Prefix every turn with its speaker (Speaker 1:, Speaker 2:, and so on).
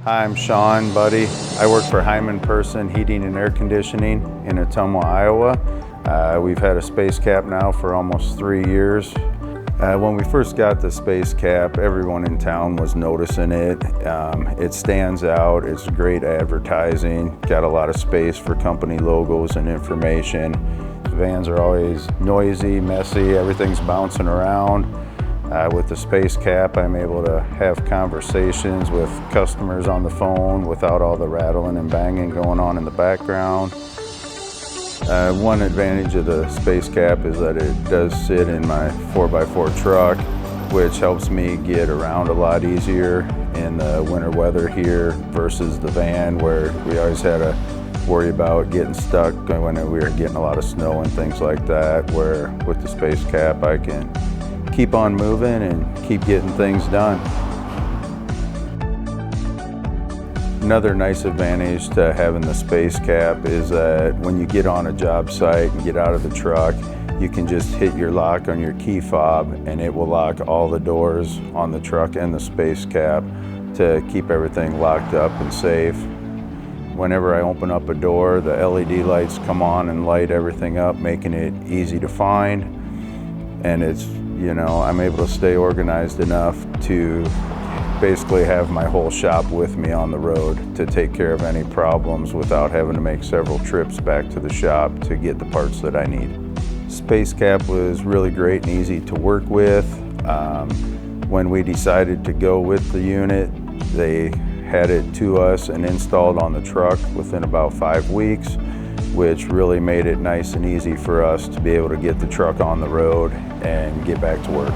Speaker 1: Hi, I'm Sean, buddy. I work for Hindman Heating and Air Conditioning in Ottumwa, Iowa. We've had a SpaceKap now for almost 3 years. When we first got the SpaceKap, everyone in town was noticing it. It stands out, it's great advertising, got a lot of space for company logos and information. The vans are always noisy, messy, everything's bouncing around. With the SpaceKap, I'm able to have conversations with customers on the phone without all the rattling and banging going on in the background. One advantage of the SpaceKap is that it does sit in my 4x4 truck, which helps me get around a lot easier in the winter weather here versus the van, where we always had to worry about getting stuck when we were getting a lot of snow and things like that, where with the SpaceKap I can keep on moving and keep getting things done. Another nice advantage to having the SpaceKap is that when you get on a job site and get out of the truck, you can just hit your lock on your key fob and it will lock all the doors on the truck and the SpaceKap to keep everything locked up and safe. Whenever I open up a door, the LED lights come on and light everything up, making it easy to find. And it's, I'm able to stay organized enough to basically have my whole shop with me on the road to take care of any problems without having to make several trips back to the shop to get the parts that I need. SpaceKap was really great and easy to work with. When we decided to go with the unit, they had it to us and installed on the truck within about 5 weeks, which really made it nice and easy for us to be able to get the truck on the road and get back to work.